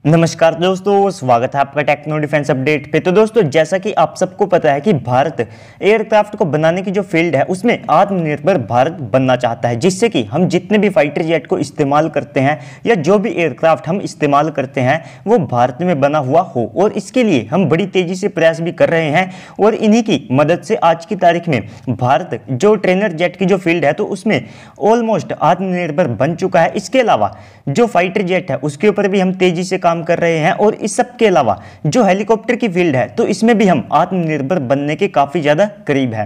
नमस्कार दोस्तों, स्वागत है आपका टेक्नो डिफेंस अपडेट पे। तो दोस्तों, जैसा कि आप सबको पता है कि भारत एयरक्राफ्ट को बनाने की जो फील्ड है उसमें आत्मनिर्भर भारत बनना चाहता है, जिससे कि हम जितने भी फाइटर जेट को इस्तेमाल करते हैं या जो भी एयरक्राफ्ट हम इस्तेमाल करते हैं वो भारत में बना हुआ हो। और इसके लिए हम बड़ी तेजी से प्रयास भी कर रहे हैं और इन्हीं की मदद से आज की तारीख में भारत जो ट्रेनर जेट की जो फील्ड है तो उसमें ऑलमोस्ट आत्मनिर्भर बन चुका है। इसके अलावा जो फाइटर जेट है उसके ऊपर भी हम तेजी से काम कर रहे हैं और इस सब के अलावा जो हेलीकॉप्टर की फील्ड है तो इसमें भी हम आत्मनिर्भर बनने के काफी ज्यादा करीब है।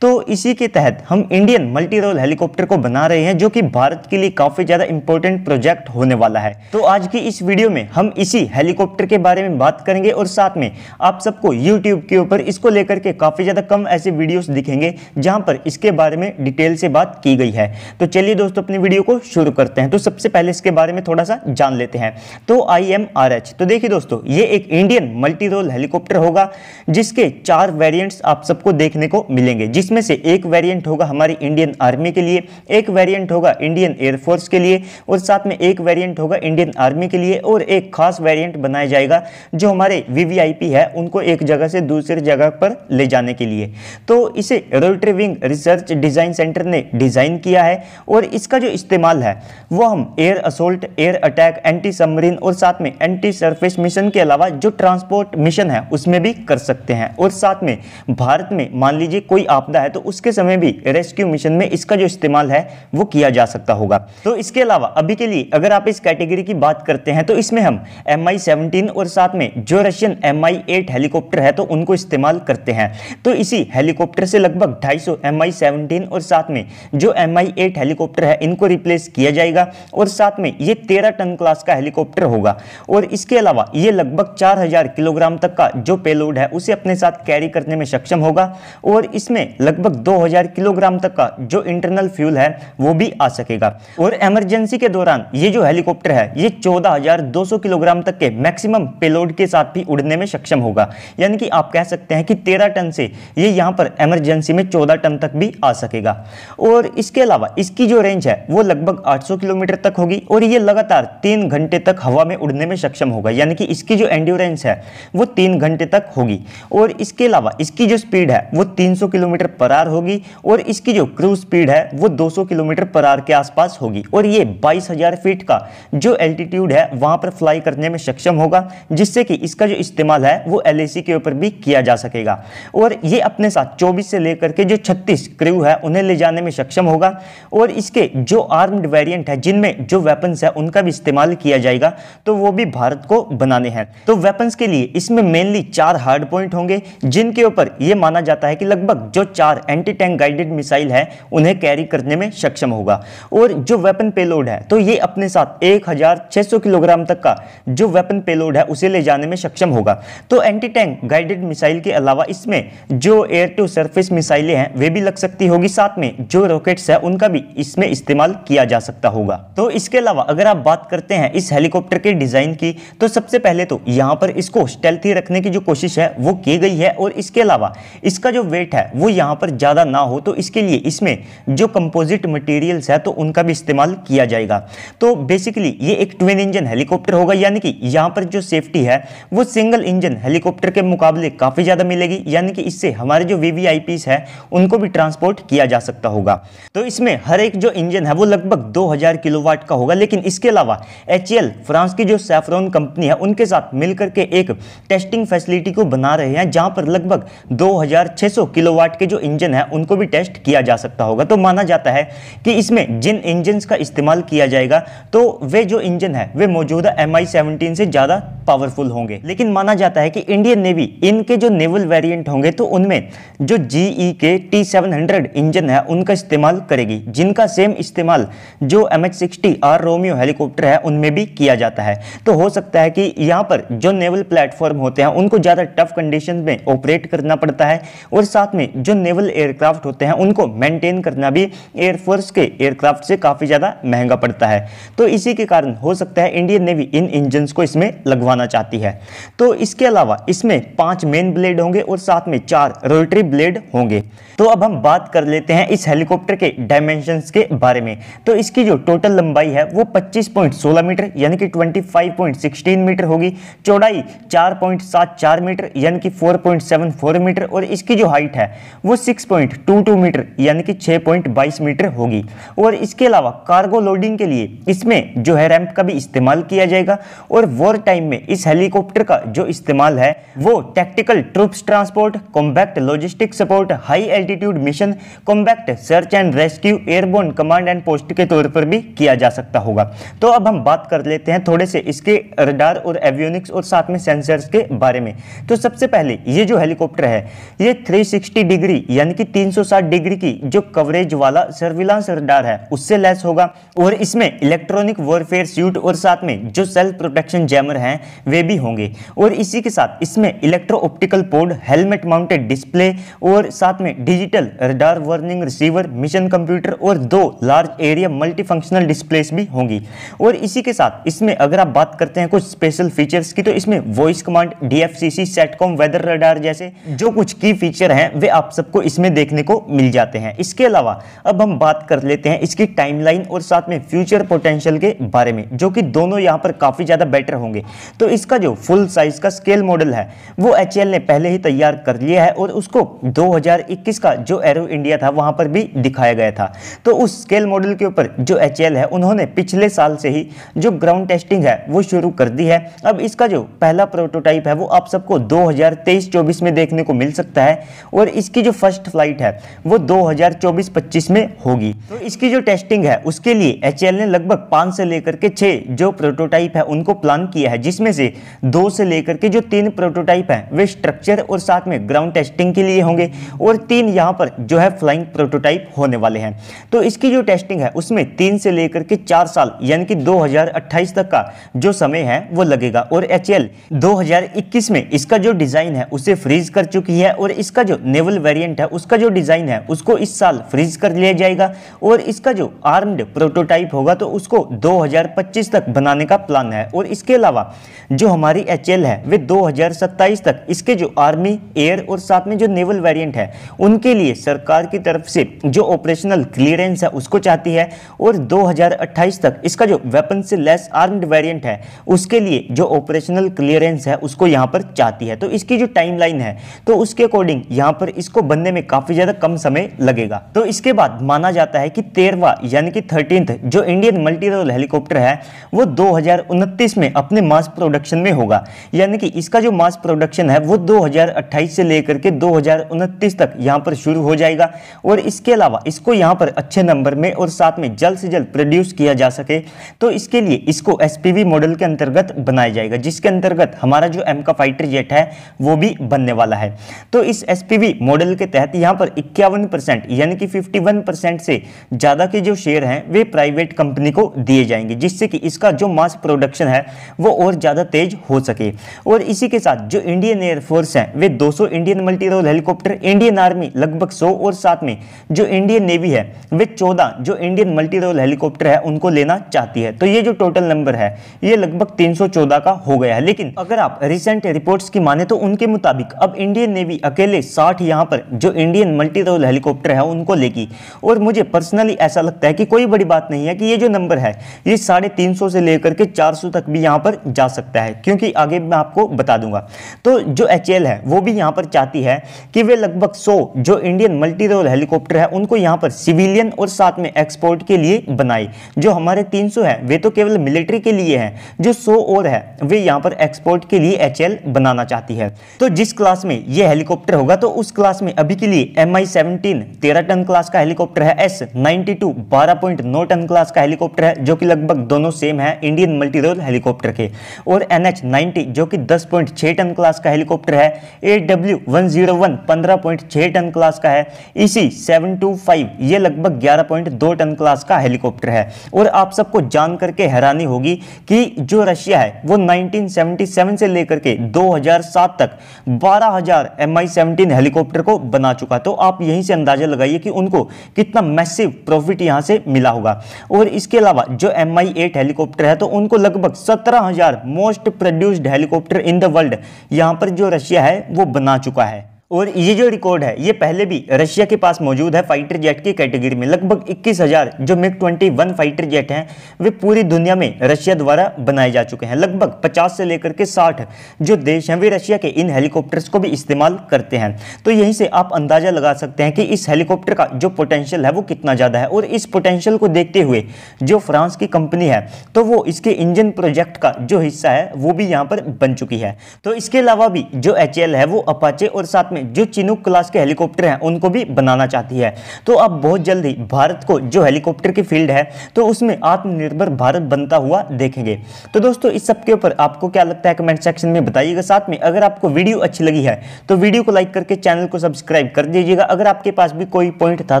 तो इसी के तहत हम इंडियन मल्टी रोल हेलीकॉप्टर को बना रहे हैं, जो कि भारत के लिए काफी ज्यादा इंपॉर्टेंट प्रोजेक्ट होने वाला है। तो आज की इस वीडियो में हम इसी हेलीकॉप्टर के बारे में बात करेंगे और साथ में आप सबको यूट्यूब के ऊपर इसको लेकर के काफी ज्यादा कम ऐसे वीडियोस दिखेंगे जहां पर इसके बारे में डिटेल से बात की गई है। तो चलिए दोस्तों, अपनी वीडियो को शुरू करते हैं। तो सबसे पहले इसके बारे में थोड़ा सा जान लेते हैं। तो IMRH, तो देखिए दोस्तों, ये एक इंडियन मल्टी रोल हेलीकॉप्टर होगा जिसके 4 वेरिएंट्स आप सबको देखने को मिलेंगे, जिसमें से एक वेरिएंट होगा हमारी इंडियन आर्मी के लिए, एक वेरिएंट होगा इंडियन एयरफोर्स के लिए और साथ में एक वेरिएंट होगा इंडियन आर्मी के लिए और एक खास वेरिएंट बनाया जाएगा जो हमारे VVIP है उनको एक जगह से दूसरी जगह पर ले जाने के लिए। तो इसे rotary wing research design centre ने डिजाइन किया है और इसका जो इस्तेमाल है वो हम air assault, air attack, anti submarine और साथ में एंटी सरफेस मिशन के अलावा जो ट्रांसपोर्ट मिशन है उसमें भी कर सकते हैं। और साथ में भारत में मान लीजिए कोई आपदा है तो उसके समय भी रेस्क्यू मिशन में इसका जो इस्तेमाल है वो किया जा सकता होगा। तो इसके अलावा अभी के लिए अगर आप इस कैटेगरी की बात करते हैं तो इसमें हम Mi-17 और साथ में जो रशियन Mi-8 हेलीकॉप्टर है तो उनको इस्तेमाल करते हैं। तो इसी हेलीकॉप्टर से लगभग 250 Mi-17 और साथ में जो Mi-8 हेलीकॉप्टर है इनको रिप्लेस किया जाएगा और साथ में ये 13 टन क्लास का हेलीकॉप्टर होगा। और इसके अलावा ये लगभग 4000 किलोग्राम तक का जो पेलोड है उसे अपने साथ कैरी करने में सक्षम होगा और इसमें लगभग 2000 किलोग्राम तक का जो इंटरनल फ्यूल है वो भी आ सकेगा। और इमरजेंसी के दौरान ये जो हेलीकॉप्टर है ये 14200 किलोग्राम तक के मैक्सिमम पेलोड के साथ भी उड़ने में सक्षम होगा। यानी कि आप कह सकते हैं कि 13 टन से ये यहाँ पर इमरजेंसी में 14 टन तक भी आ सकेगा। और इसके अलावा इसकी जो रेंज है वो लगभग 800 किलोमीटर तक होगी और ये लगातार 3 घंटे तक हवा में उड़ने में सक्षम होगा। यानी कि इसकी जो एंड्योरेंस है वो 3 घंटे तक होगी। और इसके अलावा इसकी जो स्पीड है वो 300 किलोमीटर पर आवर होगी और इसकी जो क्रूज स्पीड है वो 200 किलोमीटर पर आवर के आसपास होगी। और ये 22000 फीट का जो एल्टीट्यूड है वहां पर फ्लाई करने में सक्षम होगा, जिससे कि इसका जो इस्तेमाल है वो LAC के ऊपर भी किया जा सकेगा। और ये अपने साथ 24 से लेकर के जो 36 क्रू है उन्हें ले जाने में सक्षम होगा। और इसके जो आर्म्ड वेरिएंट है जिनमें जो वेपन्स है उनका भी इस्तेमाल किया जाएगा, तो वो भी भारत को बनाने हैं। तो वेपन्स के लिए इसमें मेनली 4 हार्ड पॉइंट होंगे, जिनके ऊपर यह माना जाता है कि लगभग जो 4 एंटी टैंक गाइडेड मिसाइल है उन्हें कैरी करने में सक्षम होगा। और जो वेपन पेलोड है तो ये अपने साथ 1600 किलोग्राम तक का जो वेपन पेलोड है उसे ले जाने में सक्षम होगा। तो एंटी टैंक गाइडेड मिसाइल के अलावा इसमें जो एयर टू सरफेस मिसाइलें हैं वे भी लग सकती होगी, साथ में जो रॉकेट्स है उनका भी इसमें इस्तेमाल किया जा सकता होगा। तो इसके अलावा अगर आप बात करते हैं इस हेलीकॉप्टर के डिजाइन की, तो सबसे पहले तो यहां पर इसको स्टेल्थी रखने की जो कोशिश है वो की गई है। और इसके अलावा इसका जो वेट है वो यहां पर ज्यादा ना हो, तो इसके लिए इसमें जो कंपोजिट मटेरियल्स है तो उनका भी इस्तेमाल किया जाएगा। तो बेसिकली ये एक ट्विन इंजन हेलीकॉप्टर होगा, यानी कि यहां पर जो सेफ्टी है वो सिंगल इंजन हेलीकॉप्टर के मुकाबले काफी ज्यादा मिलेगी। यानी कि इससे हमारे जो VVIPs है उनको भी ट्रांसपोर्ट किया जा सकता होगा। तो इसमें हर एक जो इंजन है वो लगभग 2000 किलोवाट का होगा। लेकिन इसके अलावा HAL फ्रांस की जो सैफ्रॉन कंपनी है उनके साथ मिलकर के एक टेस्टिंग फैसिलिटी को बना रहे हैं, जहां पर लगभग 2600 किलोवाट के जो इंजन है उनको भी टेस्ट किया जा सकता होगा। तो माना जाता है कि इसमें जिन इंजन्स का इस्तेमाल किया जाएगा तो वे जो इंजन है वे मौजूदा Mi-17 से ज्यादा पावरफुल होंगे। लेकिन माना जाता है कि इंडियन नेवी इनके जो नेवल वेरिएंट होंगे तो उनमें जो GE के T700 इंजन है उनका इस्तेमाल करेगी, जिनका सेम इस्तेमाल जो MH-60R रोमियो हेलीकॉप्टर है उनमें भी किया जाता है। तो हो सकता है कि यहाँ पर जो नेवल प्लेटफॉर्म होते हैं उनको ज़्यादा टफ कंडीशन में ऑपरेट करना पड़ता है और साथ में जो नेवल एयरक्राफ्ट होते हैं उनको मेंटेन करना भी एयरफोर्स के एयरक्राफ्ट से काफ़ी ज़्यादा महंगा पड़ता है। तो इसी के कारण हो सकता है इंडियन नेवी इन इंजन्स को इसमें लगवाना चाहती है। तो इसके अलावा इसमें 5 मेन ब्लेड होंगे और साथ में 4 रोटरी ब्लेड होंगे। तो अब हम बात कर लेते हैं इस हेलीकॉप्टर के डायमेंशंस के बारे में। तो इसकी जो टोटल लंबाई है वो 25.16 मीटर यानी कि 25 5.16 मीटर होगी, चौड़ाई 4.74 मीटर यानी कि 4.74 मीटर, और इसकी जो हाइट है वो 6.22 मीटर यानी कि 6.22 मीटर होगी। और इसके अलावा कार्गो लोडिंग के लिए इसमें जो है रैंप का भी इस्तेमाल किया जाएगा। और वॉर टाइम में इस हेलीकॉप्टर का जो इस्तेमाल है वो tactical troops transport, combat logistic support, high altitude mission, combat search and rescue, airborne command and post के तौर पर भी किया जा सकता होगा। तो अब हम बात कर लेते हैं थोड़े से इसके रडार और एवियोनिक्स और साथ में सेंसर्स के बारे में। तो सबसे पहले ये जो हेलीकॉप्टर है ये 360 डिग्री यानी कि 360 डिग्री की जो कवरेज वाला सर्विलांस रडार है उससे लैस होगा, और इसमें इलेक्ट्रॉनिक वॉरफेयर सूट और साथ में जो सेल्फ प्रोटेक्शन जैमर हैं वे भी होंगे। और इसी के साथ इसमें इलेक्ट्रो ऑप्टिकल पोड, हेलमेट माउंटेड डिस्प्ले और साथ में digital radar warning receiver, mission computer और 2 लार्ज एरिया मल्टीफंक्शनल डिस्प्लेस भी होंगी। और इसी के साथ इसमें अगर आप बात करते हैं कुछ स्पेशल फीचर्स की, तो इसमें voice command, DFCC, satcom, weather radar जैसे जो कुछ की फीचर हैं वे आप सबको इसमें देखने को मिल जाते हैं। इसके अलावा अब हम बात कर लेते हैं इसकी टाइमलाइन और साथ में फ्यूचर पोटेंशियल के बारे में, जो कि दोनों यहां पर काफी ज्यादा बेटर होंगे। तो इसका जो फुल साइज का स्केल मॉडल है वो HAL ने पहले ही तैयार कर लिया है और उसको 2021 का जो एरो इंडिया था वहां पर भी दिखाया गया था। तो उस स्केल मॉडल के ऊपर जो HAL है उन्होंने पिछले साल से ही जो ग्राउंड टेस्टिंग है वो शुरू कर दी है। अब इसका जो पहला प्रोटोटाइप है वो आप सबको 2023-24 में देखने को मिल सकता है, और इसकी जो फर्स्ट फ्लाइट है वो 2024-25 में होगी। तो इसकी जो टेस्टिंग है उसके लिए HAL ने लगभग 5 से लेकर के 6 जो प्रोटोटाइप है उनको प्लान किया है, जिसमें से 2 से लेकर के जो 3 प्रोटोटाइप हैं वे स्ट्रक्चर और साथ में ग्राउंड टेस्टिंग के लिए होंगे, और 3 यहां पर जो है फ्लाइंग प्रोटोटाइप होने वाले हैं। तो इसकी जो टेस्टिंग है उसमें 3 से लेकर के 4 साल यानी कि 2028 तक का जो समय है वो लगेगा। और HAL 2021 में इसका जो डिजाइन है उसे फ्रीज कर चुकी है, और इसका जो नेवल वेरिएंट है उसका जो डिजाइन है उसको इस साल फ्रीज कर लिया जाएगा, और इसका जो आर्म्ड प्रोटोटाइप होगा तो उसको 2025 तक बनाने का प्लान है। और इसके अलावा जो हमारी HAL है वे 2027 तक इसके जो आर्मी, एयर और साथ में जो नेवल वेरिएंट है उनके लिए सरकार की तरफ से जो ऑपरेशनल क्लियरेंस है उसको चाहती है, और 2028 तक इसका जो वेपन से लेस आर्म्ड वेरिएंट है उसके लिए जो ऑपरेशनल क्लियरेंस है उसको यहां पर चाहती है। तो इसकी जो टाइमलाइन है तो उसके अकॉर्डिंग यहां पर इसको बनने में काफी ज्यादा कम समय लगेगा। तो इसके बाद माना जाता है कि 13वां यानी कि 13th जो इंडियन मल्टी रोल हेलीकॉप्टर है वो 2029 में अपने मास प्रोडक्शन में होगा, यानी कि इसका जो मास प्रोडक्शन है वो 2028 से लेकर के 2029 तक यहां पर शुरू हो जाएगा। और इसके अलावा इसको यहां पर अच्छे नंबर में और साथ में जल्द से जल्द प्रोड्यूस किया जा सके तो इसके लिए इसको SPV मॉडल के अंतर्गत बनाया जाएगा, जिसके अंतर्गत हमारा जो M का फाइटर जेट है वो भी बनने वाला है। तो इस SPV मॉडल के तहत यहां पर 51% यानी कि 51% से ज्यादा के जो शेयर हैं वे प्राइवेट कंपनी को दिए जाएंगे, जिससे कि इसका जो मास प्रोडक्शन है वो और ज्यादा तेज हो सके। और इसी के साथ जो इंडियन एयरफोर्स है वे 200 Indian multi role helicopter, Indian army लगभग 100 और साथ में जो इंडियन नेवी है वे 14 जो इंडियन मल्टी रोल हेलीकॉप्टर है उनको लेना चाहती है। तो ये जो टोटल नंबर है ये लगभग 314 का हो गया है। लेकिन अगर आप रिसेंट रिपोर्ट्स की माने तो उनके मुताबिक अब इंडियन नेवी अकेले 60 यहां पर जो इंडियन मल्टी रोल हेलीकॉप्टर है उनको लेगी। और मुझे पर्सनली ऐसा लगता है कि कोई बड़ी बात नहीं है कि ये जो नंबर है ये 350 से लेकर के 400 तक भी यहां पर जा सकता है, क्योंकि आगे मैं आपको बता दूंगा। तो जो HAL है वो भी यहां पर चाहती है कि वे लगभग 100 जो इंडियन मल्टी रोल हेलीकॉप्टर है उनको यहां पर सिविलियन और साथ में एक्सपोर्ट के लिए बनाए। जो हमारे 300 है वे तो केवल मिलिट्री के लिए है, जो 100 और है वे यहां पर एक्सपोर्ट के लिए HAL बनाना चाहती है। तो जिस क्लास में ये हेलीकॉप्टर होगा तो उस क्लास में अभी के लिए MI-17 13 टन क्लास का हेलीकॉप्टर है, S-92 12.9 टन क्लास का हेलीकॉप्टर है जो कि लगभग दोनों सेम है इंडियन मल्टी रोल हेलीकॉप्टर के, और NH-90 जो कि 10.6 टन क्लास का हेलीकॉप्टर है, AW101 15.6 टन क्लास का है, EC-725 ये लगभग 11.2 टन क्लास का हेलीकॉप्टर है। और आप सबको जान करके हैरानी होगी कि जो रशिया है वो 1977 से लेकर के 2007 तक 12,000 MI-17 हेलीकॉप्टर को बना चुका। तो आप यहीं से अंदाजा लगाइए कि उनको कितना मैसिव प्रॉफिट यहां से मिला होगा। और इसके अलावा जो MI-8 हेलीकॉप्टर है तो उनको लगभग 17,000 most produced helicopter in the world यहां पर जो रशिया है वो बना चुका है। और ये जो रिकॉर्ड है ये पहले भी रशिया के पास मौजूद है फाइटर जेट की कैटेगरी में। लगभग 21,000 जो MiG-21 फाइटर जेट हैं वे पूरी दुनिया में रशिया द्वारा बनाए जा चुके हैं। लगभग 50 से लेकर के 60 जो देश हैं वे रशिया के इन हेलीकॉप्टर्स को भी इस्तेमाल करते हैं। तो यहीं से आप अंदाजा लगा सकते हैं कि इस हेलीकॉप्टर का जो पोटेंशियल है वो कितना ज़्यादा है। और इस पोटेंशियल को देखते हुए जो फ्रांस की कंपनी है तो वो इसके इंजन प्रोजेक्ट का जो हिस्सा है वो भी यहाँ पर बन चुकी है। तो इसके अलावा भी जो HAL है वो अपाचे और साथ जो चिनूक क्लास के हेलीकॉप्टर हैं उनको भी बनाना चाहती है। तो अब बहुत जल्दी भारत को जो हेलीकॉप्टर की फील्ड है तो उसमें आत्मनिर्भर भारत बनता हुआ देखेंगे। तो दोस्तों इस सब के ऊपर आपको क्या लगता है कमेंट सेक्शन में बताइएगा। साथ में अगर आपको वीडियो अच्छी लगी है तो वीडियो को लाइक करके चैनल को सब्सक्राइब कर दीजिएगा। अगर आपके पास भी कोई पॉइंट था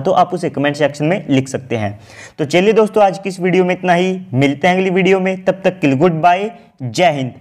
तो आप उसे कमेंट सेक्शन में लिख सकते हैं। तो चलिए दोस्तों आज की इस वीडियो में इतना ही, मिलते हैं अगली वीडियो में, तब तक के लिए गुड बाय, जय हिंद।